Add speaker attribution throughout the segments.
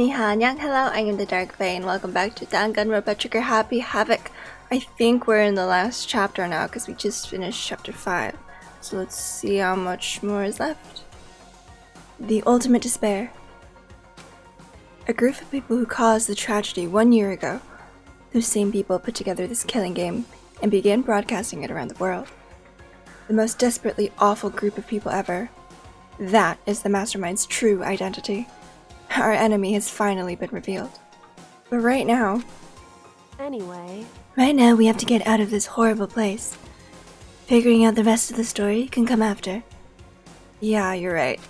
Speaker 1: Hello, I am the Dark Fae, and welcome back to Danganronpa Trigger Happy Havoc. I think we're in the last chapter now, because we just finished chapter 5. So let's see how much more is left. The Ultimate Despair. A group of people who caused the tragedy 1 year ago. Those same people put together this killing game, and began broadcasting it around the world. The most desperately awful group of people ever. That is the mastermind's true identity. Our enemy has finally been revealed. But right now we have to get out of this horrible place. Figuring out the rest of the story can come after. Yeah, you're right.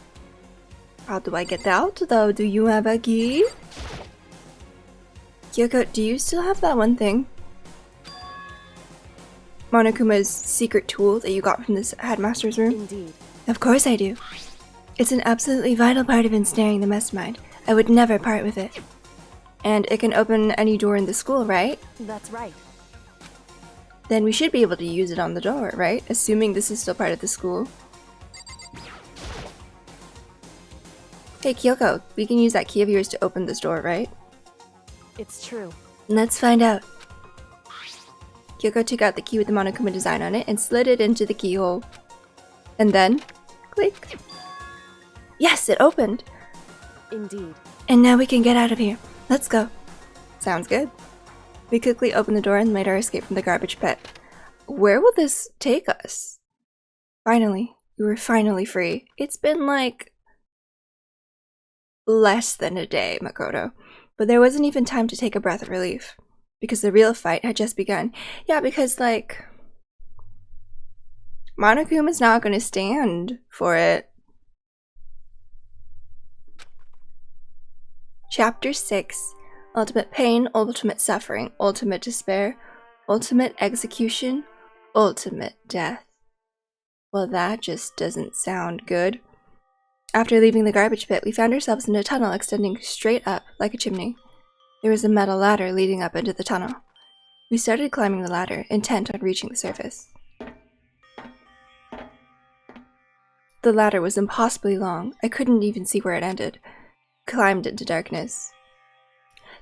Speaker 1: How do I get out, though? Do you have a key? Kyoko, do you still have that one thing? Monokuma's secret tool that you got from this headmaster's room?
Speaker 2: Indeed.
Speaker 1: Of course I do. It's an absolutely vital part of ensnaring the mastermind. I would never part with it. And it can open any door in the school, right?
Speaker 2: That's right.
Speaker 1: Then we should be able to use it on the door, right? Assuming this is still part of the school. Hey Kyoko, we can use that key of yours to open this door, right?
Speaker 2: It's true.
Speaker 1: Let's find out. Kyoko took out the key with the Monokuma design on it and slid it into the keyhole. And then, click. Yes, it opened!
Speaker 2: Indeed.
Speaker 1: And now we can get out of here. Let's go. Sounds good. We quickly opened the door and made our escape from the garbage pit. Where will this take us? Finally. We were finally free. It's been like less than a day, Makoto. But there wasn't even time to take a breath of relief. Because the real fight had just begun. Yeah, because like Monokuma's not gonna stand for it. Chapter 6. Ultimate Pain, Ultimate Suffering, Ultimate Despair, Ultimate Execution, Ultimate Death. Well, that just doesn't sound good. After leaving the garbage pit, we found ourselves in a tunnel extending straight up like a chimney. There was a metal ladder leading up into the tunnel. We started climbing the ladder, intent on reaching the surface. The ladder was impossibly long. I couldn't even see where it ended. Climbed into darkness.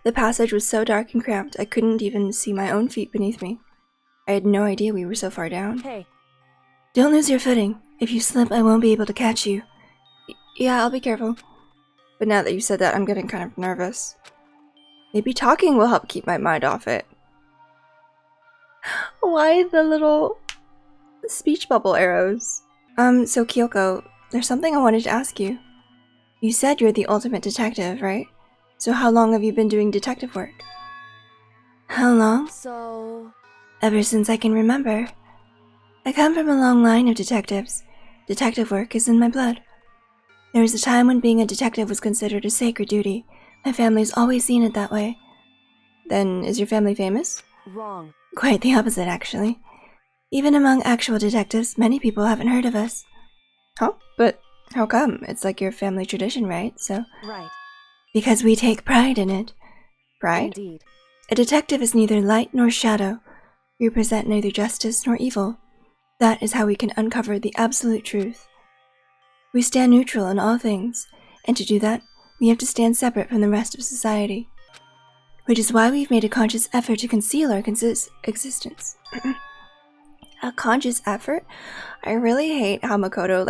Speaker 1: The passage was so dark and cramped, I couldn't even see my own feet beneath me. I had no idea we were so far down.
Speaker 2: Hey.
Speaker 1: Don't lose your footing. If you slip, I won't be able to catch you. Yeah, I'll be careful. But now that you said that, I'm getting kind of nervous. Maybe talking will help keep my mind off it. Why the little speech bubble arrows? So Kyoko, there's something I wanted to ask you. You said you're the ultimate detective, right? So how long have you been doing detective work? How long? Ever since I can remember. I come from a long line of detectives. Detective work is in my blood. There was a time when being a detective was considered a sacred duty. My family's always seen it that way. Then, is your family famous?
Speaker 2: Wrong.
Speaker 1: Quite the opposite, actually. Even among actual detectives, many people haven't heard of us. Huh? But how come? It's like your family tradition, right? So.
Speaker 2: Right.
Speaker 1: Because we take pride in it. Pride?
Speaker 2: Indeed.
Speaker 1: A detective is neither light nor shadow. We represent neither justice nor evil. That is how we can uncover the absolute truth. We stand neutral in all things, and to do that, we have to stand separate from the rest of society. Which is why we've made a conscious effort to conceal our existence. A conscious effort? I really hate how Makoto,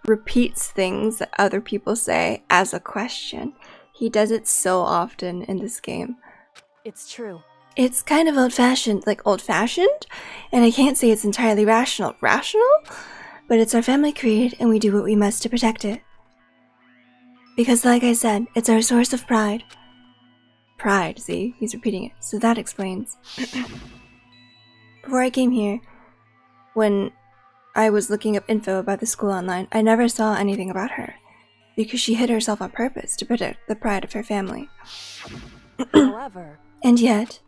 Speaker 1: repeats things that other people say as a question. He does it so often in this game.
Speaker 2: It's true.
Speaker 1: It's kind of old-fashioned, and I can't say it's entirely rational. Rational? But it's our family creed, and we do what we must to protect it. Because like I said, it's our source of pride. Pride, see? He's repeating it. So that explains. Before I came here, when I was looking up info about the school online, I never saw anything about her. Because she hid herself on purpose to protect the pride of her family.
Speaker 2: However.
Speaker 1: And yet,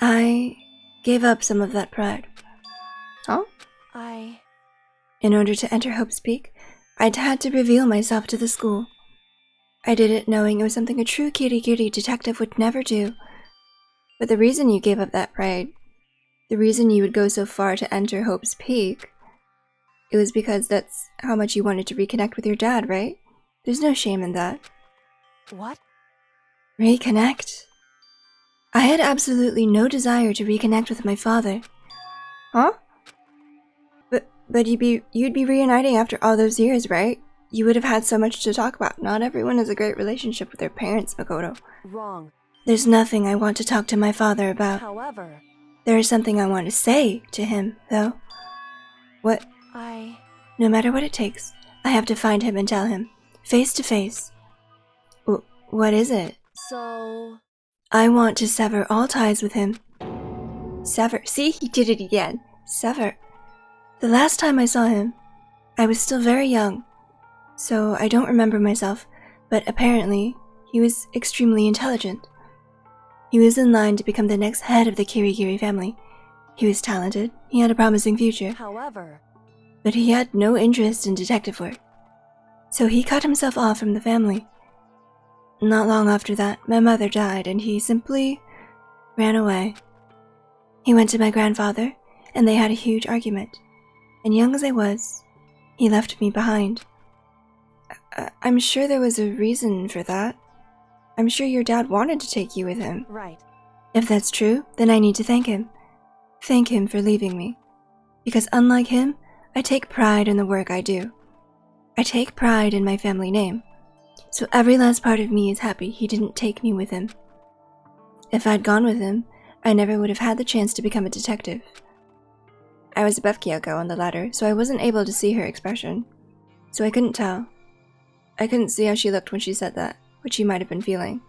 Speaker 1: I gave up some of that pride. Huh? In order to enter Hope's Peak, I'd had to reveal myself to the school. I did it knowing it was something a true kitty detective would never do. But the reason you gave up that pride, the reason you would go so far to enter Hope's Peak, it was because that's how much you wanted to reconnect with your dad, right? There's no shame in that.
Speaker 2: What?
Speaker 1: Reconnect? I had absolutely no desire to reconnect with my father. Huh? But you'd be reuniting after all those years, right? You would have had so much to talk about. Not everyone has a great relationship with their parents, Makoto.
Speaker 2: Wrong.
Speaker 1: There's nothing I want to talk to my father about.
Speaker 2: However,
Speaker 1: There is something I want to say to him, though. What? No matter what it takes, I have to find him and tell him, face to face. What is it?
Speaker 2: So...
Speaker 1: I want to sever all ties with him. Sever. See, he did it again. Sever. The last time I saw him, I was still very young, so I don't remember myself, but apparently, he was extremely intelligent. He was in line to become the next head of the Kirigiri family. He was talented, he had a promising future.
Speaker 2: However...
Speaker 1: But he had no interest in detective work. So he cut himself off from the family. Not long after that, my mother died and he simply ran away. He went to my grandfather and they had a huge argument. And young as I was, he left me behind. I'm sure there was a reason for that. I'm sure your dad wanted to take you with him.
Speaker 2: Right.
Speaker 1: If that's true, then I need to thank him. Thank him for leaving me. Because unlike him, I take pride in the work I do. I take pride in my family name. So every last part of me is happy he didn't take me with him. If I'd gone with him, I never would have had the chance to become a detective. I was above Kyoko on the ladder, so I wasn't able to see her expression. So I couldn't tell. I couldn't see how she looked when she said that, what she might have been feeling.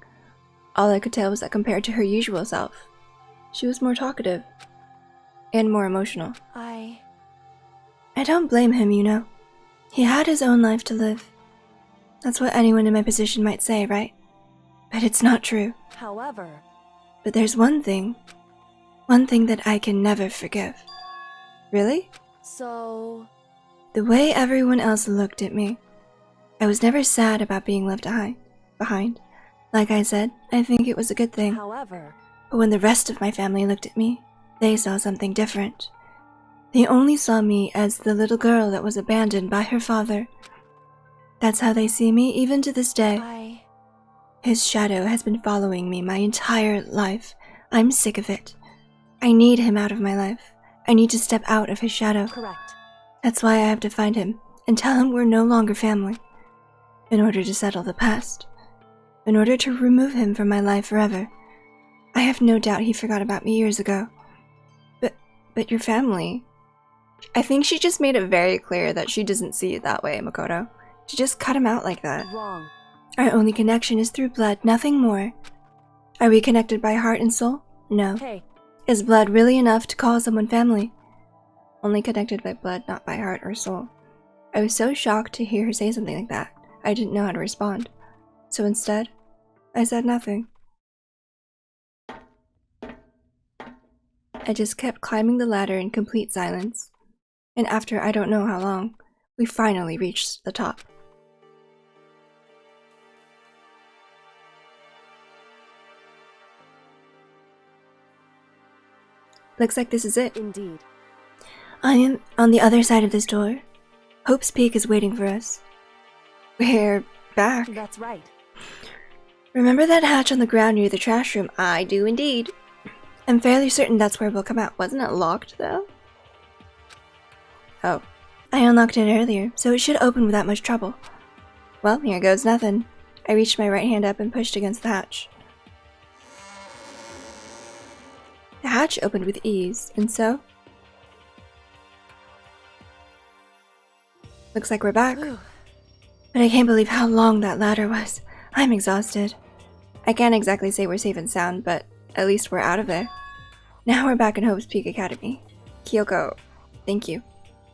Speaker 1: All I could tell was that compared to her usual self, she was more talkative. And more emotional. I don't blame him, you know. He had his own life to live. That's what anyone in my position might say, right? But it's not true.
Speaker 2: However...
Speaker 1: But there's one thing that I can never forgive. Really?
Speaker 2: So...
Speaker 1: The way everyone else looked at me. I was never sad about being left behind. Like I said, I think it was a good thing.
Speaker 2: However...
Speaker 1: But when the rest of my family looked at me, they saw something different. They only saw me as the little girl that was abandoned by her father. That's how they see me even to this day. His shadow has been following me my entire life. I'm sick of it. I need him out of my life. I need to step out of his shadow.
Speaker 2: Correct.
Speaker 1: That's why I have to find him and tell him we're no longer family. In order to settle the past. In order to remove him from my life forever. I have no doubt he forgot about me years ago. But your family... I think she just made it very clear that she doesn't see it that way, Makoto. She just cut him out like that.
Speaker 2: Wrong.
Speaker 1: Our only connection is through blood, nothing more. Are we connected by heart and soul? No.
Speaker 2: Hey.
Speaker 1: Is blood really enough to call someone family? Only connected by blood, not by heart or soul. I was so shocked to hear her say something like that. I didn't know how to respond. So instead, I said nothing. I just kept climbing the ladder in complete silence. And after I don't know how long, we finally reached the top. Looks like this is it.
Speaker 2: Indeed.
Speaker 1: I am on the other side of this door. Hope's Peak is waiting for us. We're back.
Speaker 2: That's right.
Speaker 1: Remember that hatch on the ground near the trash room? I do indeed. I'm fairly certain that's where we'll come out. Wasn't it locked, though? Oh. I unlocked it earlier, so it should open without much trouble. Well, here goes nothing. I reached my right hand up and pushed against the hatch. The hatch opened with ease, and so... Looks like we're back.
Speaker 2: Whew.
Speaker 1: But I can't believe how long that ladder was. I'm exhausted. I can't exactly say we're safe and sound, but at least we're out of there. Now we're back in Hope's Peak Academy. Kyoko, thank you.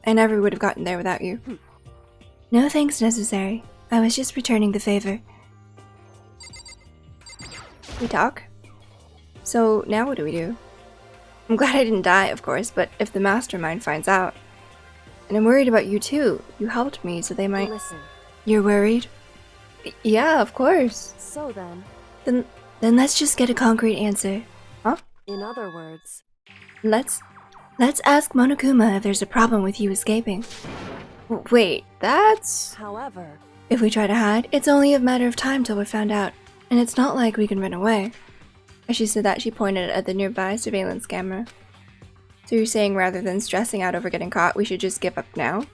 Speaker 1: I never would have gotten there without you. No thanks necessary. I was just returning the favor. We talk? So now what do we do? I'm glad I didn't die, of course, but if the mastermind finds out... And I'm worried about you too. You helped me, so they might...
Speaker 2: Listen.
Speaker 1: You're worried? Yeah, of course.
Speaker 2: So then...
Speaker 1: Then let's just get a concrete answer. Huh?
Speaker 2: In other words...
Speaker 1: Let's ask Monokuma if there's a problem with you escaping. Wait, that's...
Speaker 2: However...
Speaker 1: If we try to hide, it's only a matter of time till we're found out. And it's not like we can run away. As she said that, she pointed at the nearby surveillance camera. So you're saying rather than stressing out over getting caught, we should just give up now?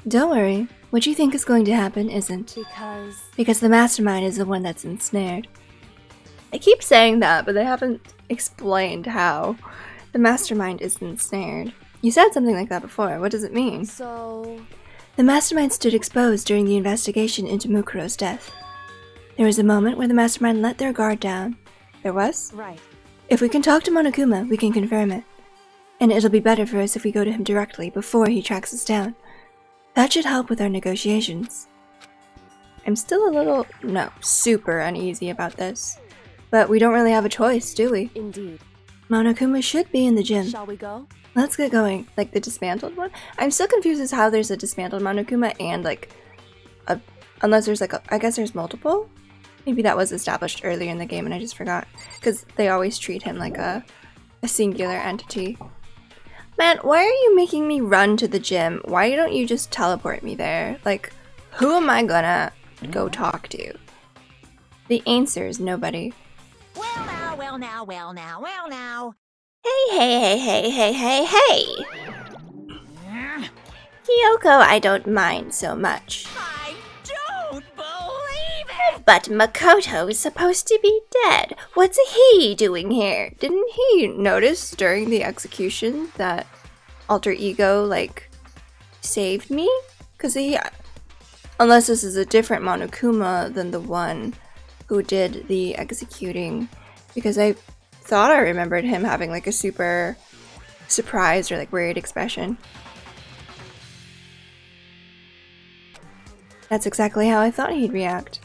Speaker 1: Don't worry. What you think is going to happen isn't. Because the mastermind is the one that's ensnared. I keep saying that, but they haven't explained how the mastermind is ensnared. You said something like that before. What does it mean?
Speaker 2: So...
Speaker 1: The mastermind stood exposed during the investigation into Mukuro's death. There was a moment where the mastermind let their guard down. There was?
Speaker 2: Right.
Speaker 1: If we can talk to Monokuma, we can confirm it. And it'll be better for us if we go to him directly before he tracks us down. That should help with our negotiations. I'm still a little, super uneasy about this. But we don't really have a choice, do we?
Speaker 2: Indeed.
Speaker 1: Monokuma should be in the gym.
Speaker 2: Shall we go?
Speaker 1: Let's get going. Like the dismantled one? I'm still confused as how there's a dismantled Monokuma and like a... Unless there's like a... I guess there's multiple? Maybe that was established earlier in the game and I just forgot. Because they always treat him like a singular entity. Man, why are you making me run to the gym? Why don't you just teleport me there? Like, who am I gonna go talk to? The answer is nobody.
Speaker 3: Well now, well now, well now, well now.
Speaker 1: Hey. Kyoko, I don't mind so much.
Speaker 3: I don't believe it!
Speaker 1: But Makoto is supposed to be dead. What's he doing here? Didn't he notice during the execution that Alter Ego, like, saved me? Because he... Unless this is a different Monokuma than the one who did the executing. Because I thought I remembered him having, like, a super surprised or, like, worried expression. That's exactly how I thought he'd react.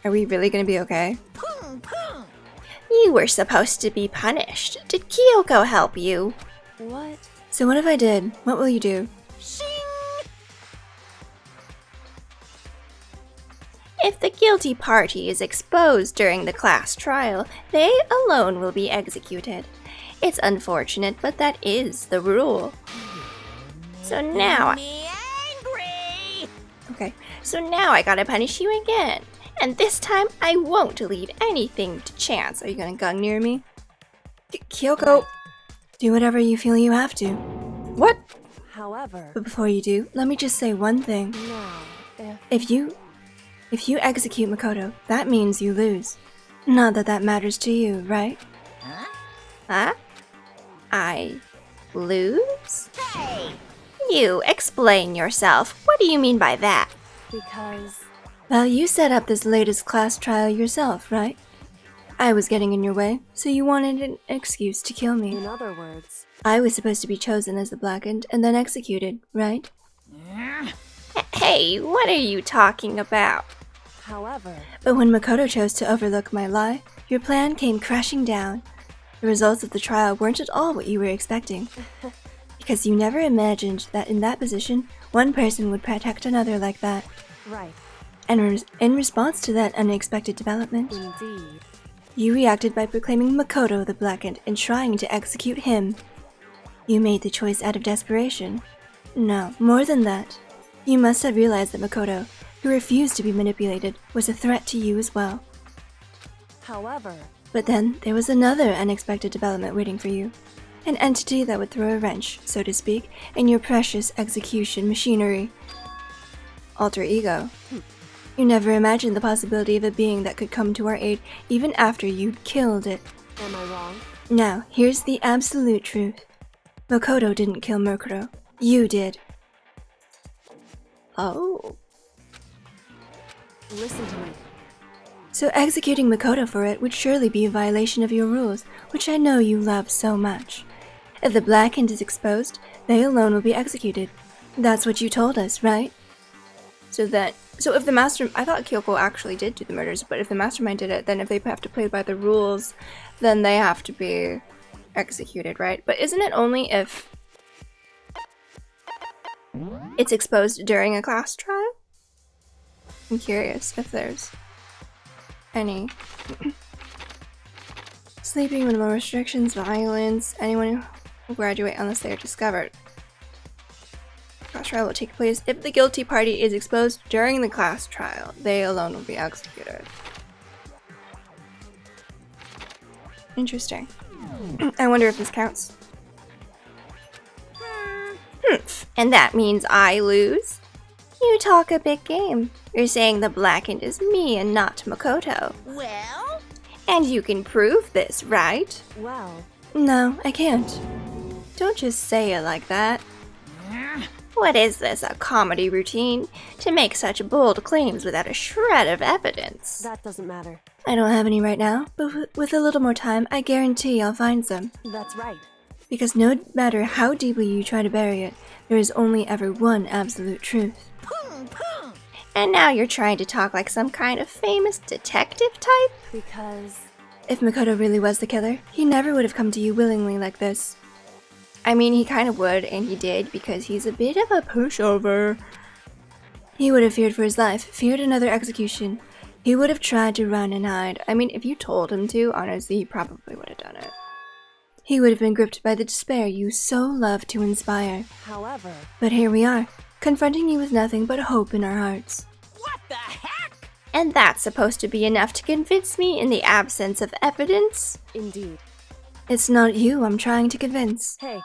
Speaker 1: Are we really gonna be okay? You were supposed to be punished. Did Kyoko help you?
Speaker 2: What?
Speaker 1: So what if I did? What will you do?
Speaker 3: Shing!
Speaker 1: If the guilty party is exposed during the class trial, they alone will be executed. It's unfortunate, but that is the rule. So now...
Speaker 3: Me angry!
Speaker 1: Okay, so now I gotta punish you again. And this time, I won't leave anything to chance. Are you gonna gung near me? Kyoko, do whatever you feel you have to. What?
Speaker 2: However...
Speaker 1: But before you do, let me just say one thing.
Speaker 2: Now,
Speaker 1: If you execute Makoto, that means you lose. Not that that matters to you, right?
Speaker 3: Huh?
Speaker 1: Huh? I lose?
Speaker 3: Hey!
Speaker 1: You explain yourself. What do you mean by that?
Speaker 2: because...
Speaker 1: Well, you set up this latest class trial yourself, right? I was getting in your way, so you wanted an excuse to kill me.
Speaker 2: In other words...
Speaker 1: I was supposed to be chosen as the Blackened and then executed, right? Hey, what are you talking about?
Speaker 2: However...
Speaker 1: But when Makoto chose to overlook my lie, your plan came crashing down. The results of the trial weren't at all what you were expecting. Because you never imagined that in that position, one person would protect another like that.
Speaker 2: Right.
Speaker 1: And in response to that unexpected development,
Speaker 2: Indeed.
Speaker 1: you reacted by proclaiming Makoto the Blackened and trying to execute him. You made the choice out of desperation. No, more than that. You must have realized that Makoto, who refused to be manipulated, was a threat to you as well.
Speaker 2: However...
Speaker 1: But then, there was another unexpected development waiting for you. An entity that would throw a wrench, so to speak, in your precious execution machinery. Alter Ego. You never imagined the possibility of a being that could come to our aid even after you'd killed it.
Speaker 2: Am I wrong?
Speaker 1: Now, here's the absolute truth. Makoto didn't kill Murkuro. You did. Oh.
Speaker 2: Listen to me.
Speaker 1: So executing Makoto for it would surely be a violation of your rules, which I know you love so much. If the Blackened is exposed, they alone will be executed. That's what you told us, right? So if the I thought Kyoko actually did do the murders, but if the mastermind did it, then if they have to play by the rules, then they have to be executed, right? But isn't it only if it's exposed during a class trial? I'm curious if there's any sleeping, minimal restrictions, violence, anyone who will graduate unless they are discovered. Class trial will take place if the guilty party is exposed during the class trial. They alone will be executed. Interesting. I wonder if this counts. And that means I lose? You talk a big game. You're saying the blackened is me and not Makoto.
Speaker 3: Well?
Speaker 1: And you can prove this, right?
Speaker 2: Well,
Speaker 1: No, I can't. Don't just say it like that. What is this, a comedy routine? To make such bold claims without a shred of evidence.
Speaker 2: that doesn't matter.
Speaker 1: I don't have any right now, but with a little more time, I guarantee I'll find some.
Speaker 2: That's right.
Speaker 1: Because no matter how deeply you try to bury it, there is only ever one absolute truth.
Speaker 3: Boom, boom.
Speaker 1: And now you're trying to talk like some kind of famous detective type?
Speaker 2: Because
Speaker 1: If Makoto really was the killer, he never would have come to you willingly like this. I mean, he kind of would, and he did, because he's a bit of a pushover. He would have feared for his life, feared another execution. He would have tried to run and hide. I mean, if you told him to, honestly, he probably would have done it. He would have been gripped by the despair you so love to inspire.
Speaker 2: however,
Speaker 1: But here we are, confronting you with nothing but hope in our hearts.
Speaker 3: What the heck?
Speaker 1: And that's supposed to be enough to convince me in the absence of evidence?
Speaker 2: indeed.
Speaker 1: It's not you I'm trying to convince.
Speaker 2: Hey,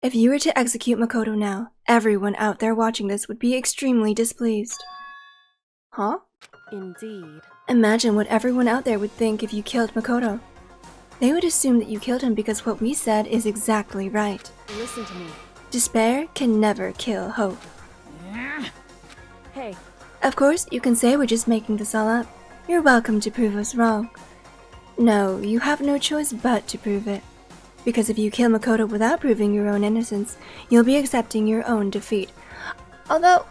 Speaker 1: If you were to execute Makoto now, everyone out there watching this would be extremely displeased. Huh?
Speaker 2: indeed.
Speaker 1: Imagine what everyone out there would think if you killed Makoto. They would assume that you killed him because what we said is exactly right.
Speaker 2: Listen to me.
Speaker 1: Despair can never kill hope.
Speaker 2: Hey,
Speaker 1: Of course, you can say we're just making this all up. You're welcome to prove us wrong. No, you have no choice but to prove it. Because if you kill Makoto without proving your own innocence, you'll be accepting your own defeat. Although,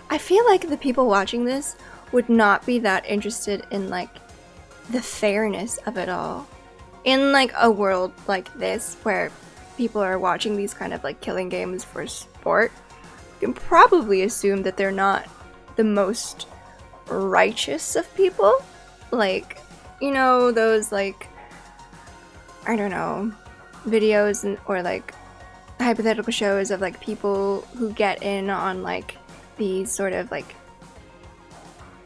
Speaker 1: I feel like the people watching this would not be that interested in, like, the fairness of it all. In, like, a world like this, where people are watching these kind of, like, killing games for sport, you can probably assume that they're not the most righteous of people. Like, you know, those, like, I don't know, videos or like hypothetical shows of like people who get in on like these sort of like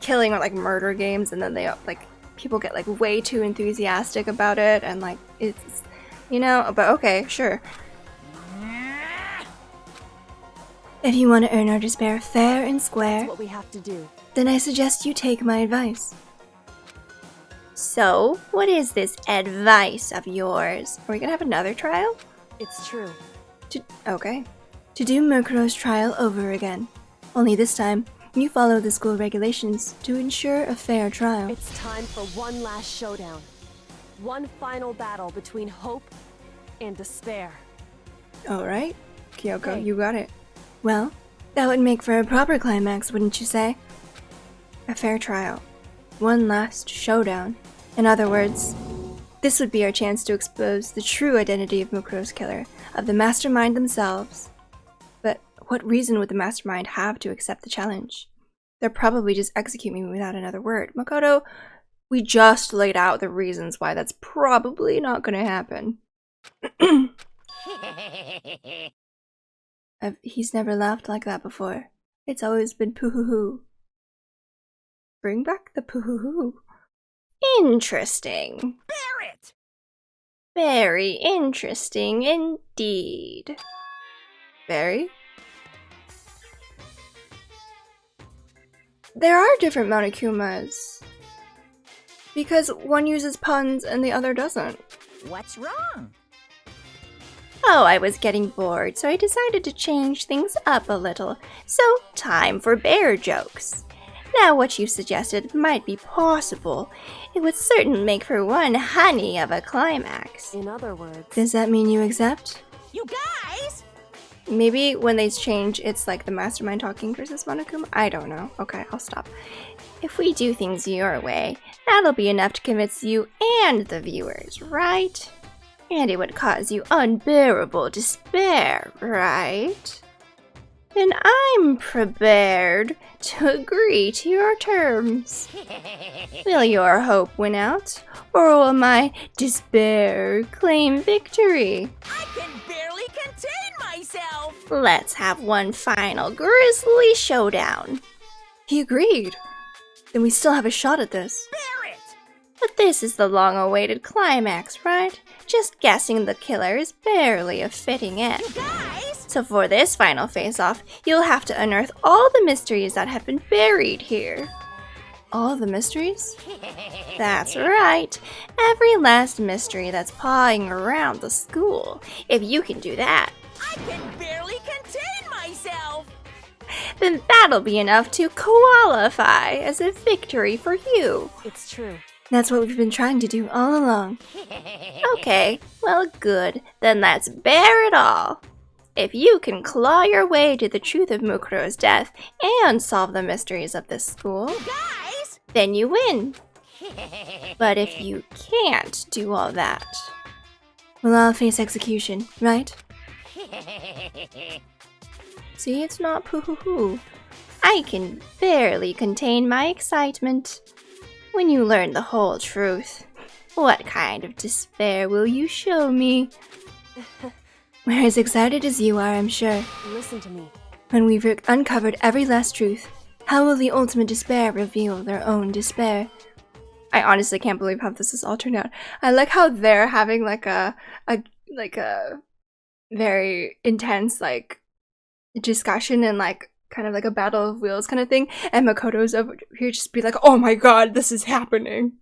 Speaker 1: killing or like murder games, and then they like people get like way too enthusiastic about it, and like it's, you know, but okay, sure. If you want to earn our despair fair and square,
Speaker 2: that's what we have to do.
Speaker 1: then I suggest you take my advice. So, what is this advice of yours? Are we gonna have another trial?
Speaker 2: It's true.
Speaker 1: Okay. To do Murkuro's trial over again. Only this time, you follow the school regulations to ensure a fair trial.
Speaker 2: It's time for one last showdown. One final battle between hope and despair.
Speaker 1: Alright. Kyoko,
Speaker 2: Hey.
Speaker 1: you got it. Well, that would make for a proper climax, wouldn't you say? A fair trial. One last showdown. In other words, this would be our chance to expose the true identity of Mukuro's killer, of the mastermind themselves. But what reason would the mastermind have to accept the challenge? They'll probably just execute me without another word. Makoto, we just laid out the reasons why that's probably not gonna happen. He's never laughed like that before. It's always been poo-hoo-hoo. Bring back the poo-hoo-hoo. Interesting.
Speaker 3: Barrett!
Speaker 1: Very interesting indeed. Very? There are different Monokumas. Because one uses puns and the other doesn't.
Speaker 3: What's wrong?
Speaker 1: Oh, I was getting bored, so I decided to change things up a little. So, time for bear jokes. Now, what you suggested might be possible. It would certainly make for one honey of a climax.
Speaker 2: In other words,
Speaker 1: Does that mean you accept?
Speaker 3: You guys!
Speaker 1: Maybe when they change, it's like the mastermind talking versus Monokuma? I don't know. Okay, I'll stop. If we do things your way, that'll be enough to convince you and the viewers, right? And it would cause you unbearable despair, right? Then I'm prepared to agree to your terms. Will your hope win out, or will my despair claim victory?
Speaker 3: I can barely contain myself!
Speaker 1: Let's have one final grisly showdown. He agreed. Then we still have a shot at this.
Speaker 3: Barrett!
Speaker 1: But this is the long-awaited climax, right? Just guessing the killer is barely a fitting end.
Speaker 3: You guys!
Speaker 1: So for this final face-off, you'll have to unearth all the mysteries that have been buried here. All the mysteries? That's right. Every last mystery that's pawing around the school. If you can do that,
Speaker 3: I can barely contain myself!
Speaker 1: then that'll be enough to qualify as a victory for you.
Speaker 2: It's true.
Speaker 1: That's what we've been trying to do all along. Okay, well good. Then let's bear it all. If you can claw your way to the truth of Mukuro's death and solve the mysteries of this school,
Speaker 3: Guys!
Speaker 1: then you win. But if you can't do all that, well, I'll face execution, right? See, it's not poo-hoo-hoo. I can barely contain my excitement. When you learn the whole truth, what kind of despair will you show me? We're as excited as you are, I'm sure.
Speaker 2: Listen to me.
Speaker 1: When we've uncovered every last truth, how will the ultimate despair reveal their own despair? I honestly can't believe how this has all turned out. I like how they're having like a very intense like discussion and like kind of like a battle of wheels kind of thing, and Makoto's over here just be like, oh my god, this is happening.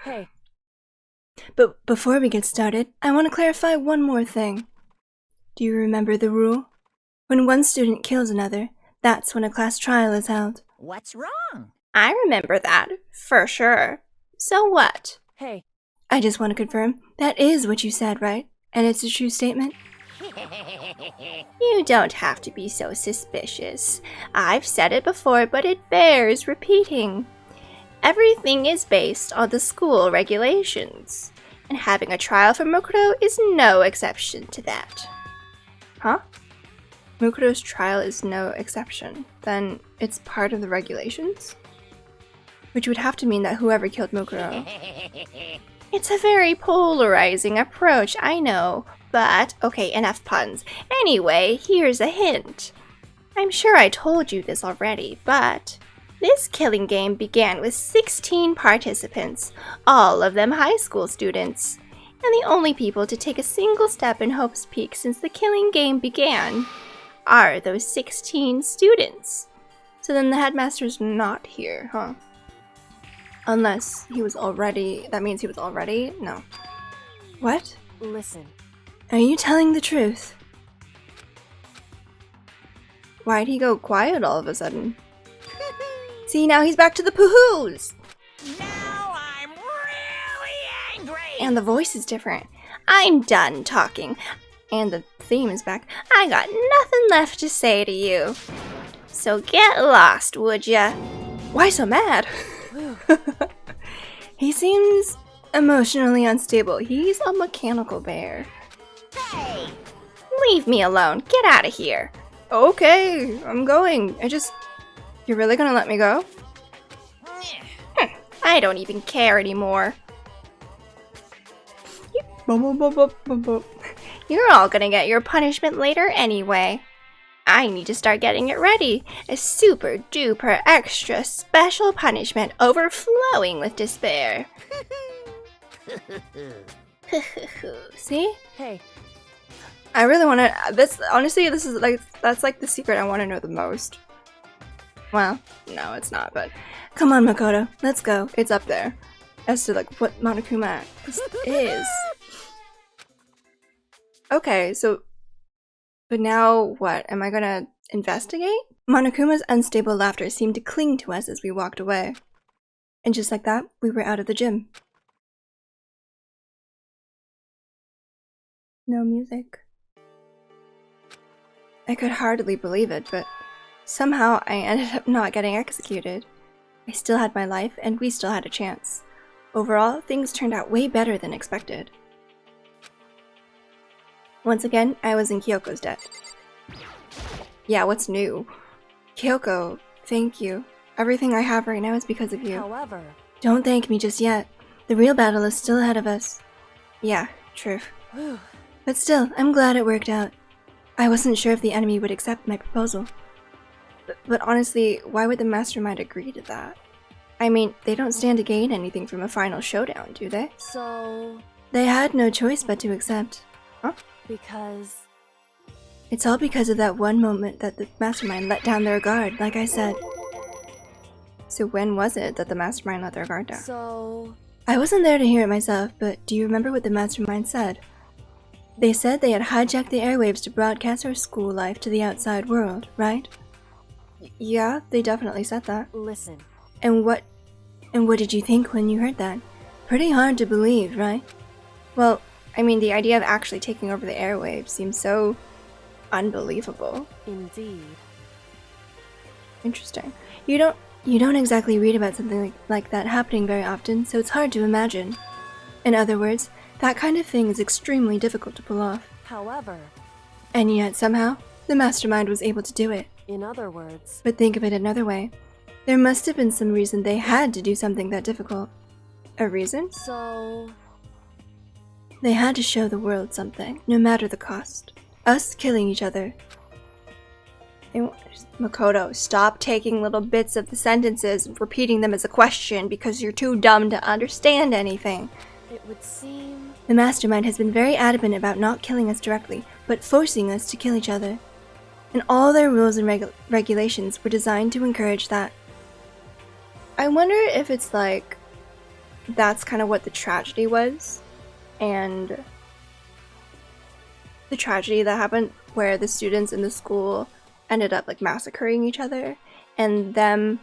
Speaker 2: Hey.
Speaker 1: But before we get started, I want to clarify one more thing. Do you remember the rule? When one student kills another, that's when a class trial is held.
Speaker 3: What's wrong?
Speaker 1: I remember that, for sure. So what?
Speaker 2: Hey.
Speaker 1: I just want to confirm, that is what you said, right? And it's a true statement? You don't have to be so suspicious. I've said it before, but it bears repeating. Everything is based on the school regulations, and having a trial for Mukuro is no exception to that. Huh? Mukuro's trial is no exception. Then it's part of the regulations? Which would have to mean that whoever killed Mukuro. It's a very polarizing approach, I know. But, okay, enough puns. Anyway, here's a hint. I'm sure I told you this already, but this killing game began with 16 participants, all of them high school students. And the only people to take a single step in Hope's Peak since the killing game began are those 16 students. So then the headmaster's not here, huh? Unless he was already... that means he was already? No. What?
Speaker 2: Listen.
Speaker 1: Are you telling the truth? Why'd he go quiet all of a sudden? See, now he's back to the poohoos!
Speaker 3: Now I'm really angry!
Speaker 1: And the voice is different. I'm done talking. And the theme is back. I got nothing left to say to you. So get lost, would ya? Why so mad? He seems emotionally unstable. He's a mechanical bear.
Speaker 3: Hey!
Speaker 1: Leave me alone. Get out of here. Okay, I'm going. You're really gonna let me go? I don't even care anymore. You're all gonna get your punishment later anyway. I need to start getting it ready. A super duper extra special punishment overflowing with despair. See?
Speaker 2: Hey.
Speaker 1: I really want to. Honestly, this is like that's like the secret I want to know the most. Well, no, it's not. But come on, Makoto, let's go. It's up there. As to like what Monokuma is. Okay, so, but now what? Am I gonna investigate? Monokuma's unstable laughter seemed to cling to us as we walked away, and just like that, we were out of the gym. No music. I could hardly believe it, but somehow I ended up not getting executed. I still had my life, and we still had a chance. Overall, things turned out way better than expected. Once again, I was in Kyoko's debt. Yeah, what's new? Kyoko, thank you. Everything I have right now is because of you.
Speaker 2: However...
Speaker 1: Don't thank me just yet. The real battle is still ahead of us. Yeah, true. But still, I'm glad it worked out. I wasn't sure if the enemy would accept my proposal. But honestly, why would the mastermind agree to that? I mean, they don't stand to gain anything from a final showdown, do they?
Speaker 2: So...
Speaker 1: They had no choice but to accept. Huh?
Speaker 2: Because...
Speaker 1: It's all because of that one moment that the mastermind let down their guard, like I said. So when was it that the mastermind let their guard down?
Speaker 2: So...
Speaker 1: I wasn't there to hear it myself, but do you remember what the mastermind said? They said they had hijacked the airwaves to broadcast our school life to the outside world, right? Yeah, they definitely said that.
Speaker 2: Listen.
Speaker 1: And what did you think when you heard that? Pretty hard to believe, right? Well, I mean, the idea of actually taking over the airwaves seems so unbelievable.
Speaker 2: Indeed.
Speaker 1: Interesting. You don't exactly read about something like that happening very often, so it's hard to imagine. In other words, that kind of thing is extremely difficult to pull off.
Speaker 2: However...
Speaker 1: And yet, somehow, the mastermind was able to do it.
Speaker 2: In other words...
Speaker 1: But think of it another way. There must have been some reason they had to do something that difficult. A reason?
Speaker 2: So...
Speaker 1: They had to show the world something, no matter the cost. Us killing each other. Makoto, stop taking little bits of the sentences and repeating them as a question because you're too dumb to understand anything.
Speaker 2: It would seem...
Speaker 1: The mastermind has been very adamant about not killing us directly, but forcing us to kill each other. And all their rules and regulations were designed to encourage that. I wonder if it's like, that's kind of what the tragedy was, and the tragedy that happened where the students in the school ended up like massacring each other, and them,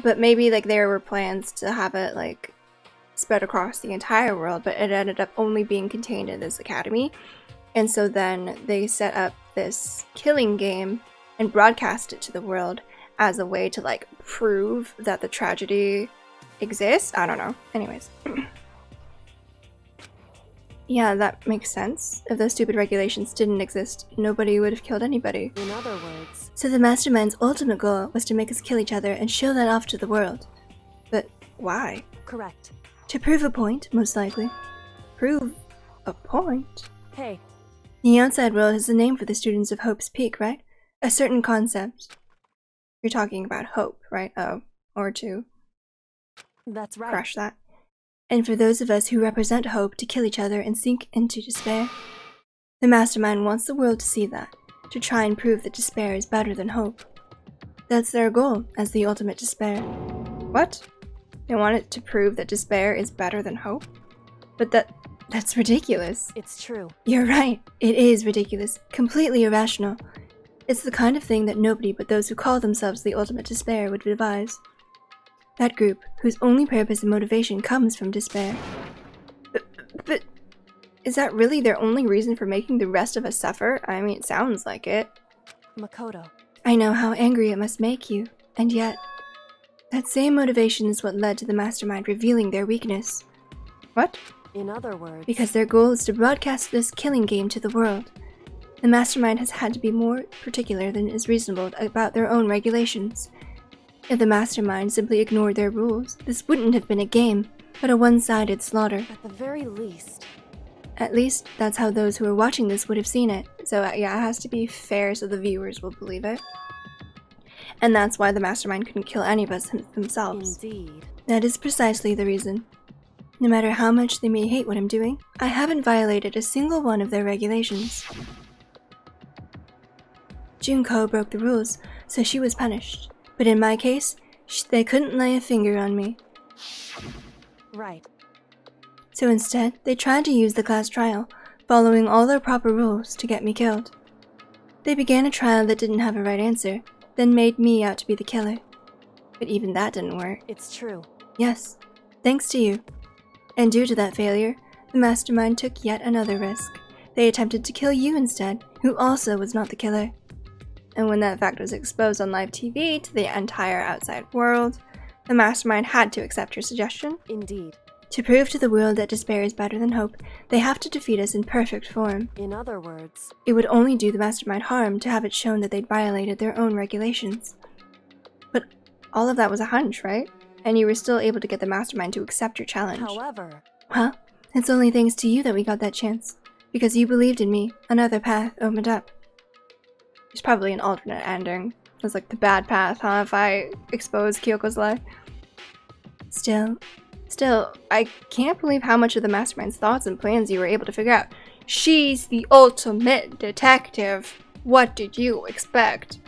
Speaker 1: but maybe like there were plans to have it like spread across the entire world, but it ended up only being contained in this academy. And so then they set up this killing game and broadcast it to the world as a way to like prove that the tragedy exists. I don't know. Anyways. Yeah, that makes sense. If those stupid regulations didn't exist, nobody would have killed anybody.
Speaker 2: In other words...
Speaker 1: So the mastermind's ultimate goal was to make us kill each other and show that off to the world. But why?
Speaker 2: Correct.
Speaker 1: To prove a point, most likely. Prove a point?
Speaker 2: Hey.
Speaker 1: The outside world is the name for the students of Hope's Peak, right? A certain concept. You're talking about hope, right? Oh, or to
Speaker 2: That's right.
Speaker 1: crush that. And for those of us who represent hope to kill each other and sink into despair. The mastermind wants the world to see that, to try and prove that despair is better than hope. That's their goal as the ultimate despair. What? They want it to prove that despair is better than hope? But that's ridiculous.
Speaker 2: It's true.
Speaker 1: You're right. It is ridiculous. Completely irrational. It's the kind of thing that nobody but those who call themselves the ultimate despair would devise. That group, whose only purpose and motivation comes from despair. But is that really their only reason for making the rest of us suffer? I mean, it sounds like it.
Speaker 2: Makoto.
Speaker 1: I know how angry it must make you, and yet, that same motivation is what led to the mastermind revealing their weakness. What?
Speaker 2: In other words...
Speaker 1: Because their goal is to broadcast this killing game to the world. The mastermind has had to be more particular than is reasonable about their own regulations. If the mastermind simply ignored their rules, this wouldn't have been a game, but a one-sided slaughter.
Speaker 2: At the very least.
Speaker 1: At least, that's how those who are watching this would have seen it. So yeah, it has to be fair so the viewers will believe it. And that's why the mastermind couldn't kill any of us themselves.
Speaker 2: Indeed.
Speaker 1: That is precisely the reason. No matter how much they may hate what I'm doing, I haven't violated a single one of their regulations. Junko broke the rules, so she was punished. But in my case, they couldn't lay a finger on me.
Speaker 2: Right.
Speaker 1: So instead, they tried to use the class trial, following all their proper rules, to get me killed. They began a trial that didn't have a right answer, then made me out to be the killer. But even that didn't work.
Speaker 2: It's true.
Speaker 1: Yes, thanks to you. And due to that failure, the mastermind took yet another risk. They attempted to kill you instead, who also was not the killer. And when that fact was exposed on live TV to the entire outside world, the mastermind had to accept your suggestion.
Speaker 2: Indeed.
Speaker 1: To prove to the world that despair is better than hope, they have to defeat us in perfect form.
Speaker 2: In other words...
Speaker 1: It would only do the mastermind harm to have it shown that they'd violated their own regulations. But all of that was a hunch, right? And you were still able to get the mastermind to accept your challenge.
Speaker 2: However...
Speaker 1: Well, it's only thanks to you that we got that chance. Because you believed in me, another path opened up. There's probably an alternate ending. That's like the bad path, huh? If I expose Kyoko's lie. Still, I can't believe how much of the mastermind's thoughts and plans you were able to figure out. She's the ultimate detective. What did you expect?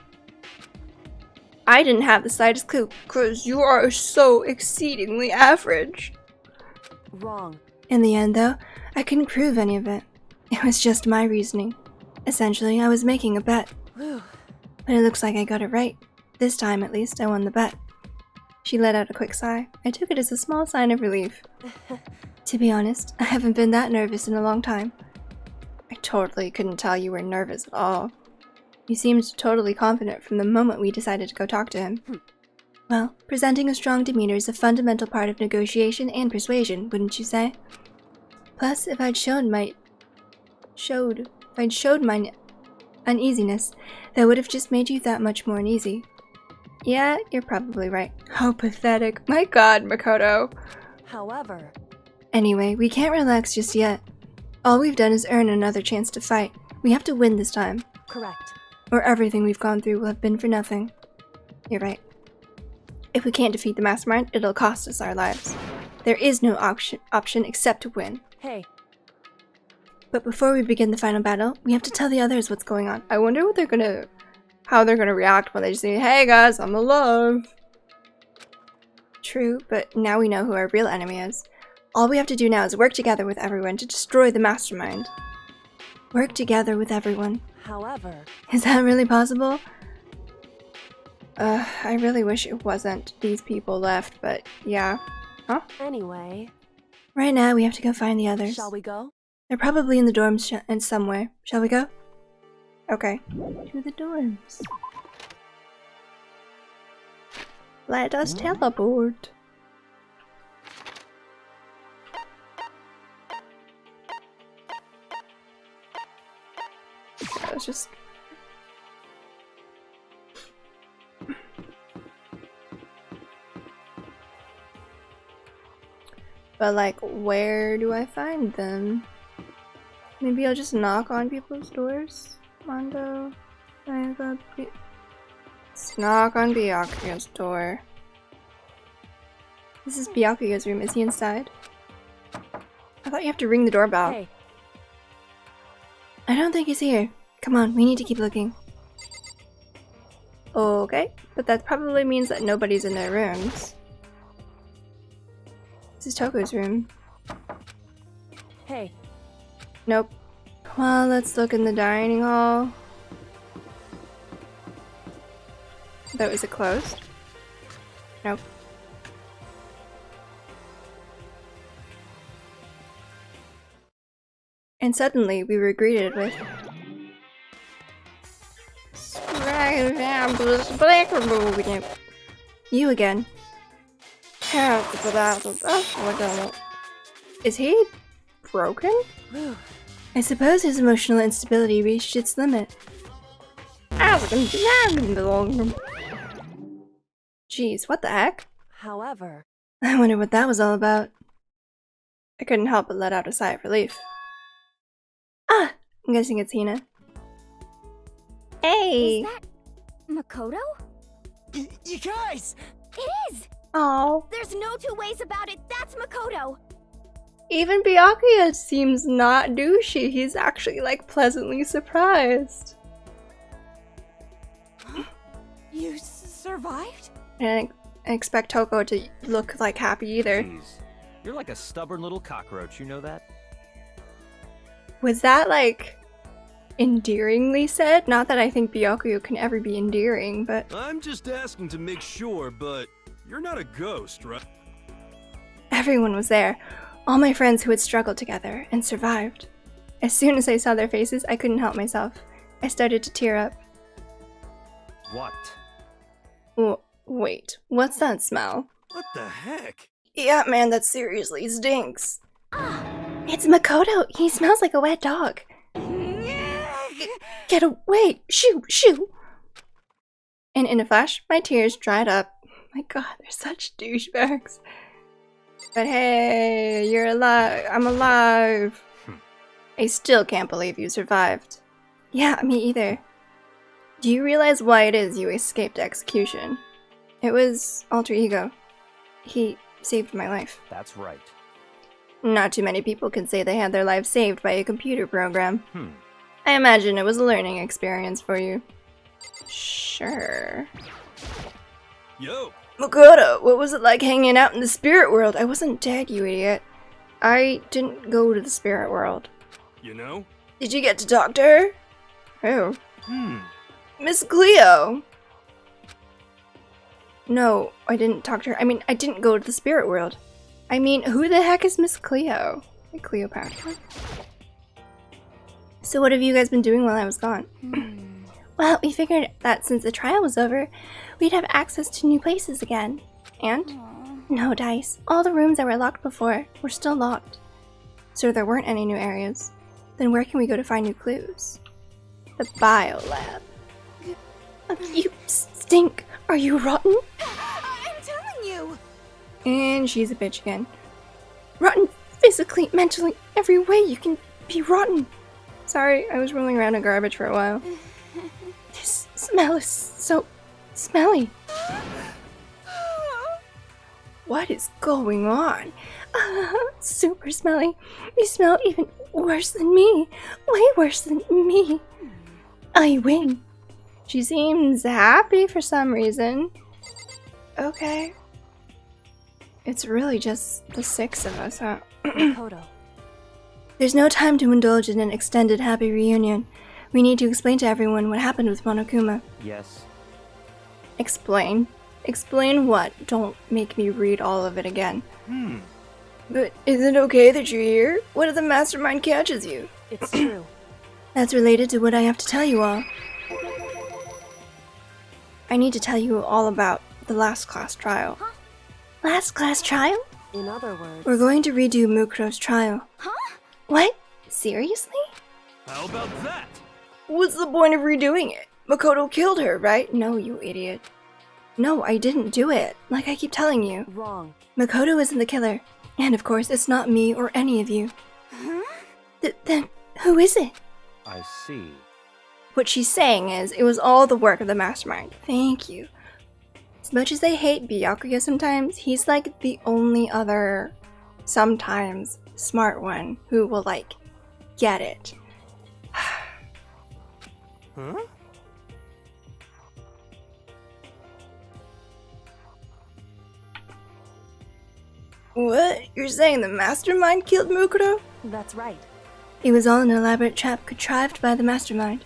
Speaker 1: I didn't have the slightest clue, because you are so exceedingly average.
Speaker 2: Wrong.
Speaker 1: In the end, though, I couldn't prove any of it. It was just my reasoning. Essentially, I was making a bet.
Speaker 2: Whew.
Speaker 1: But it looks like I got it right. This time, at least, I won the bet. She let out a quick sigh. I took it as a small sign of relief. To be honest, I haven't been that nervous in a long time. I totally couldn't tell you were nervous at all. You seemed totally confident from the moment we decided to go talk to him. Well, presenting a strong demeanor is a fundamental part of negotiation and persuasion, wouldn't you say? Plus, if I'd showed my uneasiness, that would have just made you that much more uneasy. Yeah, you're probably right. How pathetic. My god, Makoto.
Speaker 2: However...
Speaker 1: Anyway, we can't relax just yet. All we've done is earn another chance to fight. We have to win this time.
Speaker 2: Correct.
Speaker 1: Or everything we've gone through will have been for nothing. You're right. If we can't defeat the mastermind, it'll cost us our lives. There is no option except to win.
Speaker 2: Hey.
Speaker 1: But before we begin the final battle, we have to tell the others what's going on. I wonder what how they're gonna react when they just say, "Hey guys, I'm alive." True, but now we know who our real enemy is. All we have to do now is work together with everyone to destroy the mastermind. Work together with everyone.
Speaker 2: However...
Speaker 1: Is that really possible? I really wish it wasn't these people left, but yeah. Huh?
Speaker 2: Anyway...
Speaker 1: Right now, we have to go find the others.
Speaker 2: Shall we go?
Speaker 1: They're probably in the dorms in somewhere. Shall we go? Okay. To the dorms. Let us teleport. Let's just... But like, where do I find them? Maybe I'll just knock on people's doors? Mondo... Let's knock on Byakuya's door. This is Byakuya's room. Is he inside? I thought you have to ring the doorbell.
Speaker 2: Hey.
Speaker 1: I don't think he's here. Come on, we need to keep looking. Okay, but that probably means that nobody's in their rooms. This is Toko's room.
Speaker 2: Hey.
Speaker 1: Nope. Well, let's look in the dining hall. That was it closed? Nope. And suddenly we were greeted with you again. Is he broken? I suppose his emotional instability reached its limit. Jeez, what the heck?
Speaker 2: However...
Speaker 1: I wonder what that was all about. I couldn't help but let out a sigh of relief. Ah! I'm guessing it's Hina. Hey!
Speaker 4: Is that Makoto?
Speaker 3: You guys!
Speaker 4: It is!
Speaker 1: Oh,
Speaker 4: There's no two ways about it. That's Makoto.
Speaker 1: even Byakuya seems not douchey. He's actually like pleasantly surprised.
Speaker 3: You survived?
Speaker 1: I didn't expect Toko to look like happy either.
Speaker 5: Jeez. You're like a stubborn little cockroach, you know that?
Speaker 1: Was that like endearingly said? Not that I think Byakuya can ever be endearing, but
Speaker 6: I'm just asking to make sure, but you're not a ghost, right?
Speaker 1: everyone was there. All my friends who had struggled together and survived. As soon as I saw their faces, I couldn't help myself. I started to tear up.
Speaker 5: What?
Speaker 1: Wait, what's that smell?
Speaker 6: What the heck?
Speaker 1: Yeah, man, that seriously stinks. It's Makoto! He smells like a wet dog. Get away! Shoo! Shoo! And in a flash, my tears dried up. My god, they're such douchebags. But hey, you're alive. I'm alive. I still can't believe you survived. Yeah, me either. Do you realize why it is you escaped execution? It was alter ego. He saved my life.
Speaker 5: That's right.
Speaker 1: Not too many people can say they had their lives saved by a computer program.
Speaker 5: Hmm.
Speaker 1: I imagine it was a learning experience for you. Sure.
Speaker 6: Yo,
Speaker 1: Makoto, what was it like hanging out in the spirit world? I wasn't dead, you idiot. I didn't go to the spirit world.
Speaker 6: you know?
Speaker 1: Did you get to talk to her? Who?
Speaker 6: Hmm.
Speaker 1: Miss Cleo! No, I didn't talk to her. I mean, I didn't go to the spirit world. I mean, who the heck is Miss Cleo? Like Cleopatra? So what have you guys been doing while I was gone? Well, we figured that since the trial was over, we'd have access to new places again. And? No, Dice. All the rooms that were locked before were still locked. So there weren't any new areas. Then where can we go to find new clues? The biolab. You stink. Are you rotten?
Speaker 3: I'm telling you.
Speaker 1: And she's a bitch again. Rotten physically, mentally, every way you can be rotten. Sorry, I was rolling around in garbage for a while. This smell is so smelly. What is going on? Super smelly. You smell even worse than me. Way worse than me. I win. She seems happy for some reason. Okay. It's really just the 6 of us, huh?
Speaker 2: Makoto.
Speaker 1: There's no time to indulge in an extended happy reunion. We need to explain to everyone what happened with Monokuma.
Speaker 5: Yes.
Speaker 1: Explain? Explain what? Don't make me read all of it again. But is it okay that you're here? What if the mastermind catches you?
Speaker 2: It's true.
Speaker 1: That's related to what I have to tell you all. I need to tell you all about the last class trial. Last class trial?
Speaker 2: In other words,
Speaker 1: We're going to redo Mukuro's trial.
Speaker 4: Huh?
Speaker 1: What? Seriously?
Speaker 6: How about that?
Speaker 1: What's the point of redoing it? Makoto killed her, right? No, you idiot. No, I didn't do it, like I keep telling you.
Speaker 2: wrong.
Speaker 1: Makoto isn't the killer. And of course, it's not me or any of you.
Speaker 4: Huh?
Speaker 1: Then, who is it?
Speaker 5: I see.
Speaker 1: What she's saying is, it was all the work of the mastermind. Thank you. As much as I hate Byakuya sometimes, he's like the only other, sometimes, smart one who will, like, get it.
Speaker 6: Huh?
Speaker 1: What? You're saying the mastermind killed Mukuro?
Speaker 2: That's right.
Speaker 1: It was all an elaborate trap contrived by the mastermind.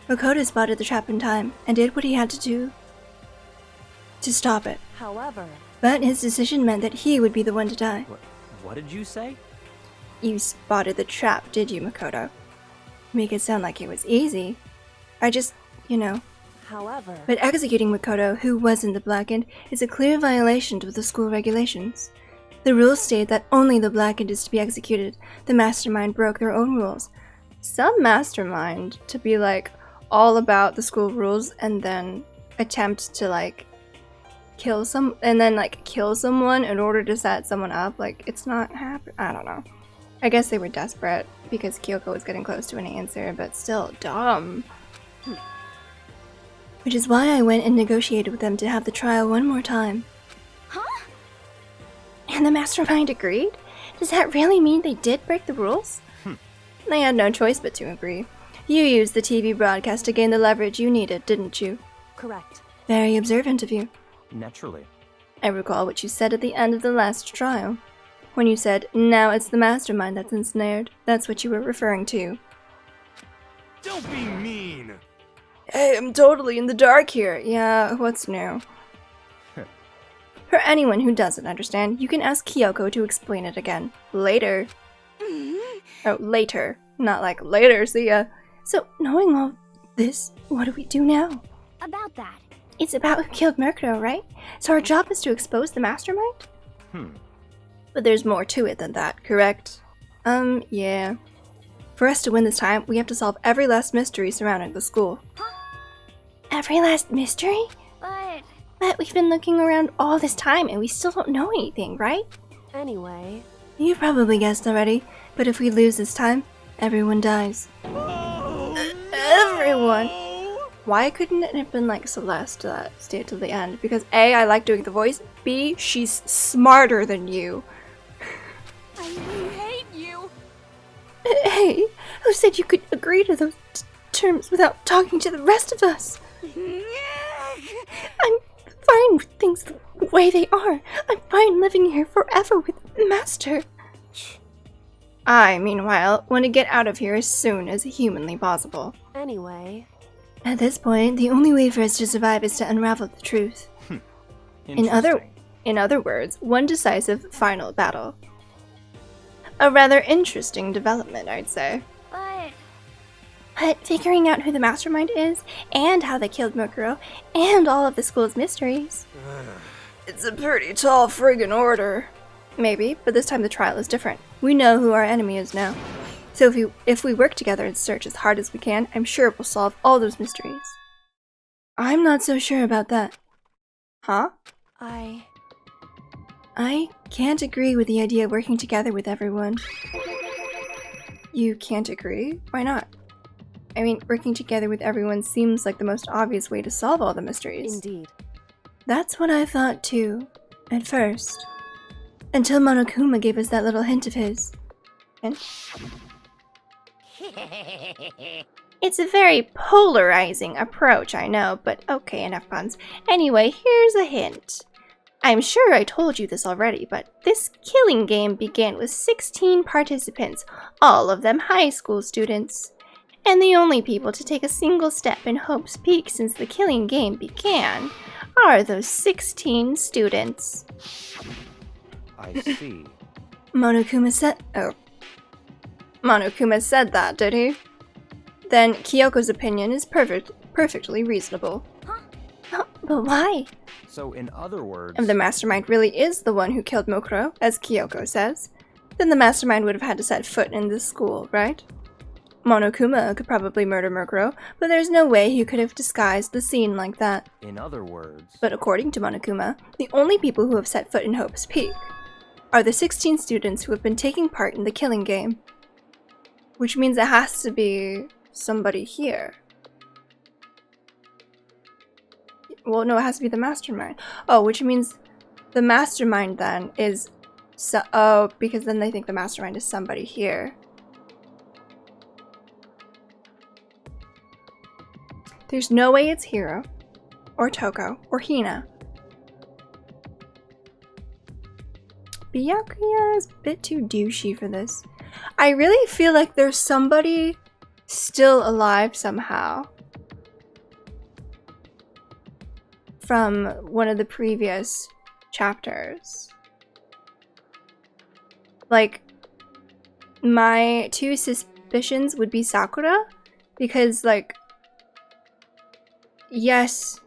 Speaker 1: Makoto spotted the trap in time and did what he had to do to stop it.
Speaker 2: However,
Speaker 1: But his decision meant that he would be the one to die.
Speaker 5: What did you say?
Speaker 1: You spotted the trap, did you, Makoto? Make it sound like it was easy. I just,
Speaker 2: however,
Speaker 1: But executing Makoto, who wasn't the Blackened, is a clear violation of the school regulations. The rules state that only the Blackened is to be executed. The mastermind broke their own rules. Some mastermind to be like all about the school rules and then attempt to kill someone in order to set someone up. Like, it's not happen. I don't know. I guess they were desperate because Kyoko was getting close to an answer, but still dumb. Which is why I went and negotiated with them to have the trial one more time.
Speaker 4: Huh?
Speaker 1: And the mastermind agreed? Does that really mean they did break the rules? They had no choice but to agree. You used the TV broadcast to gain the leverage you needed, didn't you?
Speaker 2: correct.
Speaker 1: Very observant of you.
Speaker 5: Naturally.
Speaker 1: I recall what you said at the end of the last trial. When you said, now it's the mastermind that's ensnared, that's what you were referring to.
Speaker 6: Don't be mean.
Speaker 1: Hey, I'm totally in the dark here. Yeah, what's new? For anyone who doesn't understand, you can ask Kyoko to explain it again. Later. Oh, later. Not like later, see ya. So, knowing all this, what do we do now?
Speaker 4: About that.
Speaker 1: It's about who killed Murkrow, right? So our job is to expose the mastermind? But there's more to it than that, correct? Yeah. For us to win this time, we have to solve every last mystery surrounding the school. Every last mystery? But we've been looking around all this time and we still don't know anything, right?
Speaker 2: Anyway,
Speaker 1: You probably guessed already, but if we lose this time, everyone dies. Everyone! why couldn't it have been like Celeste that stayed till the end? Because A, I like doing the voice. B, she's smarter than you.
Speaker 2: I hate you.
Speaker 1: Hey, who said you could agree to those terms without talking to the rest of us? I'm fine with things the way they are. I'm fine living here forever with Master. I, meanwhile, want to get out of here as soon as humanly possible.
Speaker 2: Anyway,
Speaker 1: At this point, the only way for us to survive is to unravel the truth. In other words, one decisive final battle. A rather interesting development, I'd say. But figuring out who the mastermind is, and how they killed Mokuro, and all of the school's mysteries. It's a pretty tall friggin' order. Maybe, but this time the trial is different. We know who our enemy is now. So if we work together and search as hard as we can, I'm sure we'll solve all those mysteries. I'm not so sure about that. Huh?
Speaker 2: I
Speaker 1: can't agree with the idea of working together with everyone. You can't agree? Why not? I mean, working together with everyone seems like the most obvious way to solve all the mysteries.
Speaker 2: Indeed.
Speaker 1: That's what I thought too, at first. Until Monokuma gave us that little hint of his. And it's a very polarizing approach, I know, but okay, enough puns. Anyway, here's a hint. I'm sure I told you this already, but this killing game began with 16 participants, all of them high school students. And the only people to take a single step in Hope's Peak since the killing game began are those 16 students.
Speaker 5: I see.
Speaker 1: Monokuma said that, did he? Then Kyoko's opinion is perfectly reasonable. Huh? But why?
Speaker 5: So, in other words...
Speaker 1: If the mastermind really is the one who killed Mokuro, as Kyoko says, then the mastermind would have had to set foot in this school, right? Monokuma could probably murder Mokuro, but there's no way he could have disguised the scene like that.
Speaker 5: In other words...
Speaker 1: But according to Monokuma, the only people who have set foot in Hope's Peak are the 16 students who have been taking part in the killing game. Which means it has to be somebody here. Well, no, it has to be the mastermind. Oh, which means the mastermind then is... because then they think the mastermind is somebody here. There's no way it's Hiro, or Toko, or Hina. Byakuya is a bit too douchey for this. I really feel like there's somebody still alive somehow. From one of the previous chapters. Like, my two suspicions would be Sakura, because like, yes,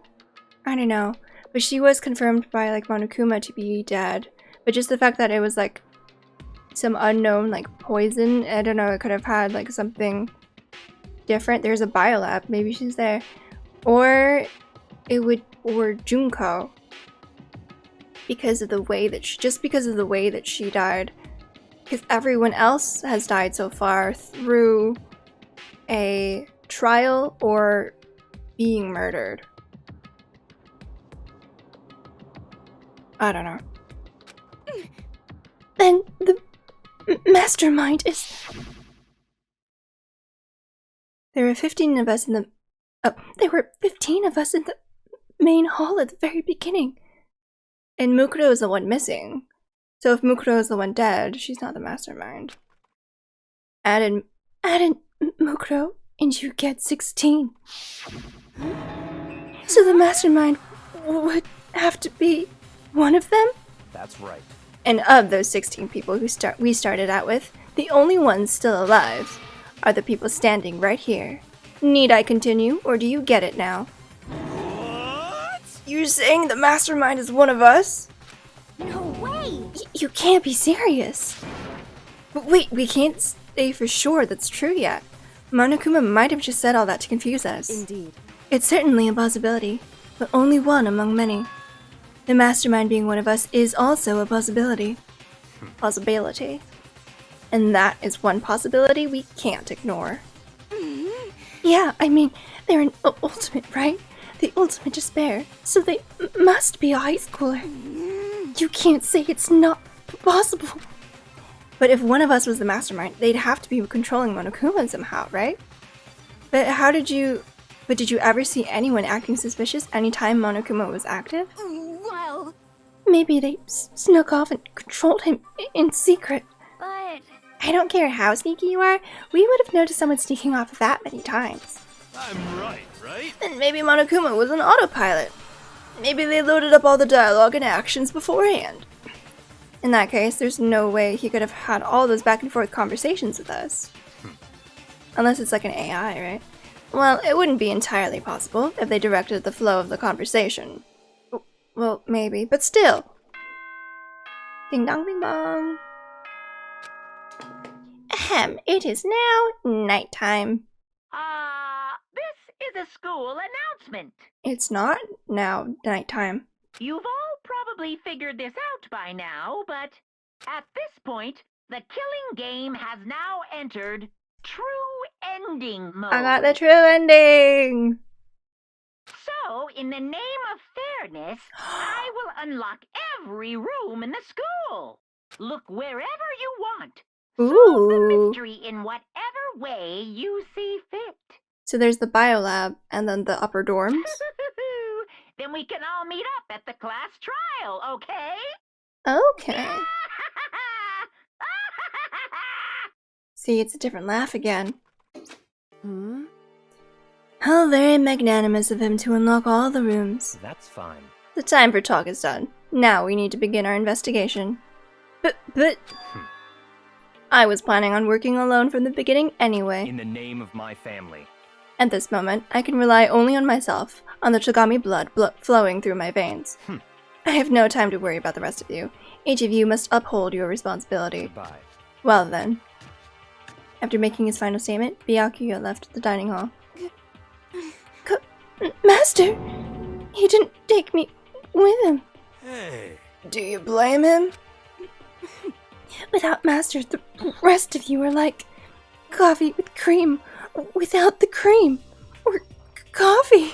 Speaker 1: I don't know, but she was confirmed by like Monokuma to be dead. But just the fact that it was like some unknown like poison, I don't know, it could have had like something different. There's a biolab, maybe she's there. Or Junko. Because of the way that she died. Because everyone else has died so far through a trial or being murdered. I don't know. Then the mastermind is... There were 15 of us in the... there were 15 of us in the main hall at the very beginning. And Mukuro is the one missing. So if Mukuro is the one dead, she's not the mastermind. Add in Mukuro, and you get 16. So the mastermind would have to be one of them?
Speaker 5: That's right.
Speaker 1: And of those 16 people who we started out with, the only ones still alive are the people standing right here. Need I continue, or do you get it now? What? You're saying the mastermind is one of us?
Speaker 4: No way!
Speaker 1: You can't be serious. But wait, we can't say for sure that's true yet. Monokuma might have just said all that to confuse us.
Speaker 2: Indeed.
Speaker 1: It's certainly a possibility, but only one among many. The mastermind being one of us is also a possibility. And that is one possibility we can't ignore. Yeah, I mean, they're an ultimate, right? The ultimate despair. So they must be a high schooler. You can't say it's not possible. But if one of us was the mastermind, they'd have to be controlling Monokuma somehow, right? But did you ever see anyone acting suspicious anytime Monokuma was active?
Speaker 4: Well,
Speaker 1: Maybe they snuck off and controlled him in secret.
Speaker 4: but
Speaker 1: I don't care how sneaky you are, we would have noticed someone sneaking off that many times.
Speaker 6: I'm right?
Speaker 1: And maybe Monokuma was an autopilot. Maybe they loaded up all the dialogue and actions beforehand. In that case, there's no way he could have had all those back and forth conversations with us. Unless it's like an AI, right? Well, it wouldn't be entirely possible if they directed the flow of the conversation. Well, maybe, but still. Ding dong ding dong. Ahem, it is now nighttime.
Speaker 3: This is a school announcement.
Speaker 1: It's not now nighttime.
Speaker 3: You've all probably figured this out by now, but at this point, the killing game has now entered true ending mode.
Speaker 1: I got the true ending!
Speaker 3: So, in the name of fairness, I will unlock every room in the school. Look wherever you want. Solve the
Speaker 1: Ooh.
Speaker 3: mystery in whatever way you see fit.
Speaker 1: So there's the biolab and then the upper dorms?
Speaker 3: Then we can all meet up at the class trial, okay?
Speaker 1: Okay. See, it's a different laugh again.
Speaker 2: Hmm?
Speaker 1: How very magnanimous of him to unlock all the rooms.
Speaker 5: That's fine.
Speaker 1: The time for talk is done. Now we need to begin our investigation. But... I was planning on working alone from the beginning anyway.
Speaker 5: In the name of my family.
Speaker 1: At this moment, I can rely only on myself, on the Chogami blood flowing through my veins. I have no time to worry about the rest of you. Each of you must uphold your responsibility.
Speaker 5: Goodbye.
Speaker 1: Well then. After making his final statement, Byakuya left the dining hall. Master! He didn't take me with him.
Speaker 6: Hey.
Speaker 1: Do you blame him? Without Master, the rest of you are like coffee with cream without the cream. Or coffee.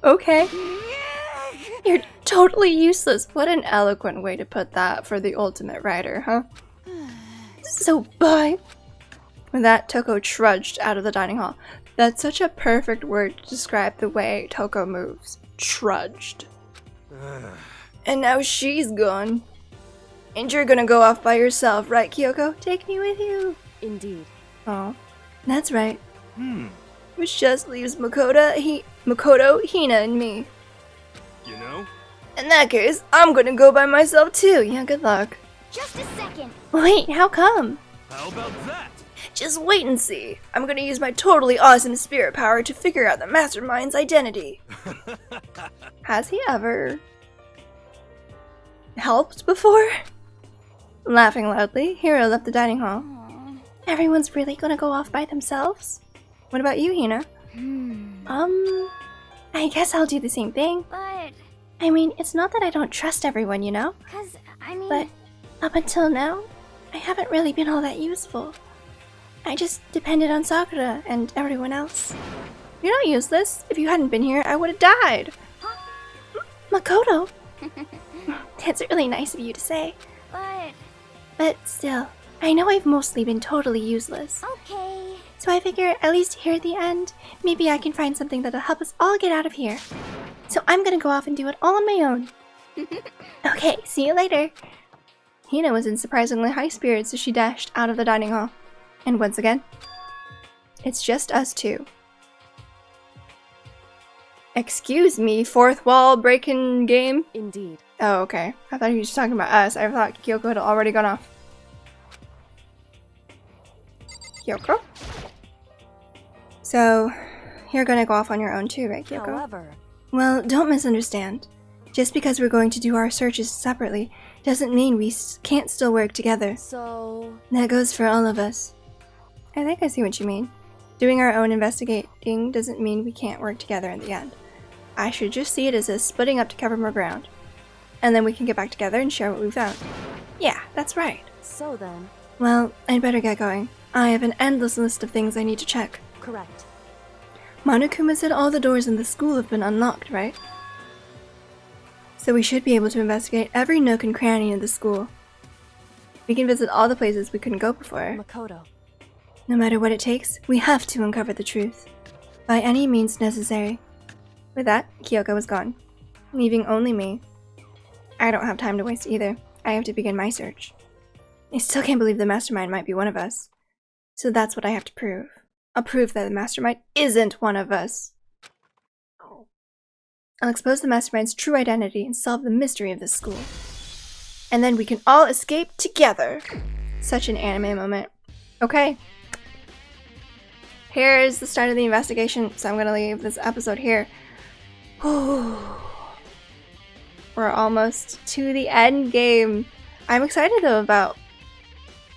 Speaker 1: Okay. You're totally useless. What an eloquent way to put that for the ultimate writer, huh? So bye. With that, Toko trudged out of the dining hall. That's such a perfect word to describe the way Toko moves. Trudged. And now she's gone. And you're gonna go off by yourself, right, Kyoko? Take me with you.
Speaker 2: Indeed.
Speaker 1: Oh, that's right. Which just leaves Makoto, Hina, and me.
Speaker 6: You know?
Speaker 1: In that case, I'm gonna go by myself too. Yeah, good luck.
Speaker 4: just a second.
Speaker 1: Wait, how come?
Speaker 6: How about that?
Speaker 1: Just wait and see. I'm gonna use my totally awesome spirit power to figure out the mastermind's identity. Has he ever helped before? Laughing loudly, Hiro left the dining hall. Everyone's really gonna go off by themselves? What about you, Hina? I guess I'll do the same thing.
Speaker 4: But,
Speaker 1: I mean, it's not that I don't trust everyone, you know? But up until now, I haven't really been all that useful. I just depended on Sakura and everyone else. You're not useless. If you hadn't been here, I would have died. Makoto! That's really nice of you to say. But still, I know I've mostly been totally useless.
Speaker 4: okay.
Speaker 1: So I figure, at least here at the end, maybe I can find something that'll help us all get out of here. So I'm gonna go off and do it all on my own. Okay, see you later. Hina was in surprisingly high spirits as she dashed out of the dining hall. And once again, it's just us two. Excuse me, fourth wall breaking game?
Speaker 2: Indeed.
Speaker 1: Oh, okay. I thought he was talking about us. I thought Kyoko had already gone off. Kyoko? So, you're gonna go off on your own too, right, Kyoko?
Speaker 2: However,
Speaker 1: Well, don't misunderstand. Just because we're going to do our searches separately doesn't mean we can't still work together.
Speaker 2: so
Speaker 1: That goes for all of us. I think I see what you mean. Doing our own investigating doesn't mean we can't work together in the end. I should just see it as a splitting up to cover more ground. And then we can get back together and share what we found. Yeah, that's right.
Speaker 2: so then,
Speaker 1: Well, I'd better get going. I have an endless list of things I need to check.
Speaker 2: correct.
Speaker 1: Monokuma said all the doors in the school have been unlocked, right? So we should be able to investigate every nook and cranny in the school. We can visit all the places we couldn't go before.
Speaker 2: Makoto.
Speaker 1: No matter what it takes, we have to uncover the truth. By any means necessary. With that, Kyoko was gone, leaving only me. I don't have time to waste either. I have to begin my search. I still can't believe the mastermind might be one of us. So that's what I have to prove. I'll prove that the mastermind isn't one of us. I'll expose the mastermind's true identity and solve the mystery of this school. And then we can all escape together. Such an anime moment. Okay. Here's the start of the investigation, so I'm gonna leave this episode here. We're almost to the end game. I'm excited though about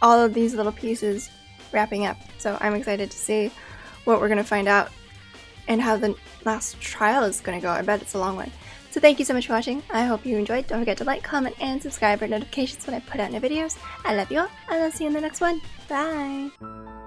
Speaker 1: all of these little pieces wrapping up. So I'm excited to see what we're gonna find out and how the last trial is gonna go. I bet it's a long one. So thank you so much for watching. I hope you enjoyed. Don't forget to like, comment, and subscribe for notifications when I put out new videos. I love you all, and I'll see you in the next one. Bye!